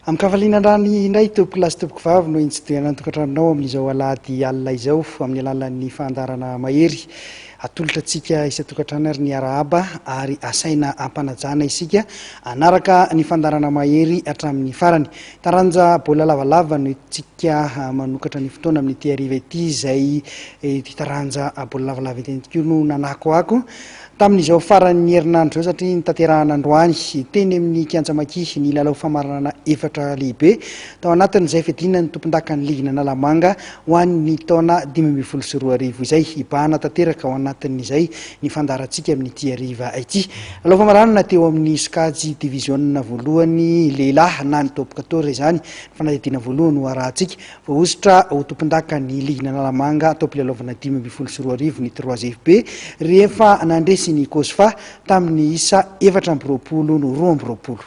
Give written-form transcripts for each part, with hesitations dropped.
Amin'ny kavalinan-drany indray tompoko lasy tompoko vavy no intsidiana ny tokantranonao amin'izao alahady alina izao amin'ny alalan'ny fahandarana mahery. Atolotra antsika isa-tokantrano ary ny arahaba ary asaina ampanajana isika anaraka ny fandarana mahery hatramin'ny farany. Taranja baolina lavalava no tsika manokatra ny fotoana amin'ny ity hariva ity izay taranja baolina lavalava ity no nanako ako tamin'izao faran'ny herinandro zao satria nitanterahana androany teny amin'ny Kianjamaki ny lalao famaranana efatra lehibe tao anatin'izay fiadina ny tompon-daka ny ligina Analamanga ho an'ny taona 2024 izay ibahana tanteraka ao anatin'izay ny fandarantsika amin'ity hariva ity. Lalao famaranana teo amin'ny Sokajy division voalohany lehilahy na ny top 14 izany fanadihadiana voalohany ho arahantsika voahositra ho tompon-daka ny ligina Analamanga tao am-pilalaovana 2024 ny 3FB rehefa nandresy ny Kosfa tamin'ny isa 420 no 220.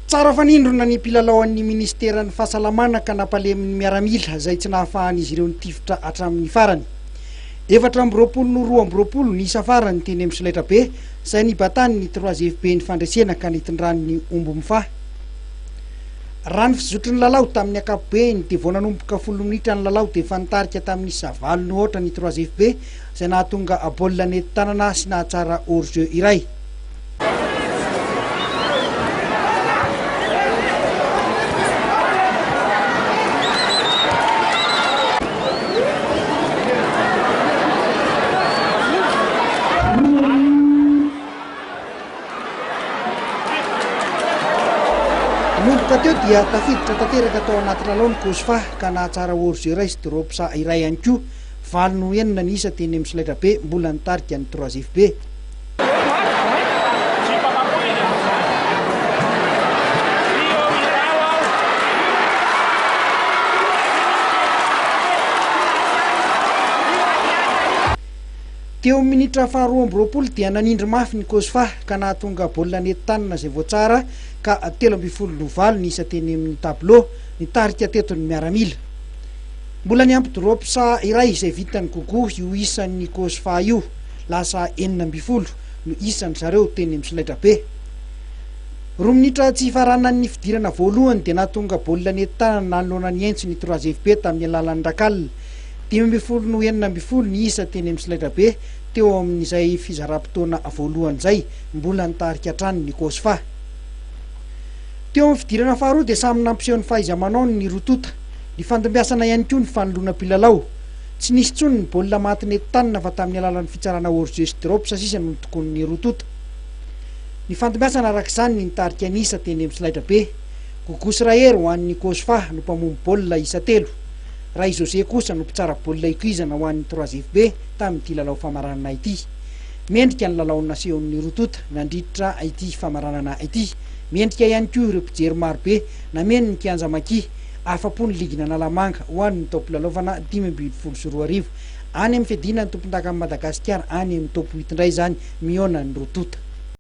Tsara fanindrona ny mpilalao-an'ny ministeran'ny fahasalamana ka nampalemin'ny miaramila izay tsy nahafahan'izy ireo nitifitra hatramin'ny farany. 420 no 220 ny isa farany teny amin'ny Solaitra be izay nibatany ny 3FB ny fandresena ka nitondrany ombo mifa. Raha ny fizotry ny lalao tamin'ny ankapobeny dia vao nanomboka 10 minitra ny lalao dia efa nitarika tamin'ny isa 9 no ohatra ny 3FB izay nahatonga baolina nentim-tanana sy nahatsara hors-jeu iray. Nomboka teo dia tafiditra tanteraka tao anaty lalao ny Kosfa ka nahatsara hors-jeu iray sy dropsa iray ihany koa. 9 ny isa teny amin'ny Solaitra be mbola nitarika ny 3FB. Teo amin'ny minitra faharoa amby 20 dia nanindry mafy ny Kosfa ka nahatonga baolina nentim-tanana izay voatsara ka 13-9 ny isa teny amin'ny tableau nitarika teto ny miaramila. Mbola ny ampy dropsa iray izay vitany kokoa io isan'ny Kosfa io, lasa 9-10 no isan'ny zareo teny amin'ny Solaitra be. 2 minitra tsy faranan'ny fidirana voalohany dia nahatonga baolina nentim-tanana nanoloana ny entso ny 3FB tamin'ny alalan'ny Rakalina. 10-10 no 9-10 ny isa teny amin'ny Solaitra be teo amin'izay fizaram-potoana voalohany izay mbola nitarika hatrany ny Kosfa. Teo amin'ny fidirana faharoa dia samy nampiseho ny fahaiza-manao ny rotota, ny fandombiasana ihany koa ny fanoloana mpilalao. Tsy nisy intsony ny baolina maty nentim-tanana fa tamin'ny alalan'ny fitsarana hors-jeu sy dropsa sisa no tokon'ny rotota. Ny fandombiasana arak'izany ny nitarika ny isa teny amin'ny Solaitra be. Gogosy Rahery ho an'ny Kosfa no mpamomby baolina isa 3. Ray José kosa no mpitsara baolina ikozana ho an'ny 3FB tamin'ity lalao famaranana ity. Mendrika ny lalao nasehon'ny rotota nandritra ity famaranana ity. Mendrika ihany koa ireo mpijery marobe nameny ny Kianjamaki afa-po ny ligina Analamanga ho an'ny topo lalaovana 2024. Any amin'ny fiadina ny tompon-daka Madagasikara any amin'ny topo 8 indray izany mihaona ny rotota.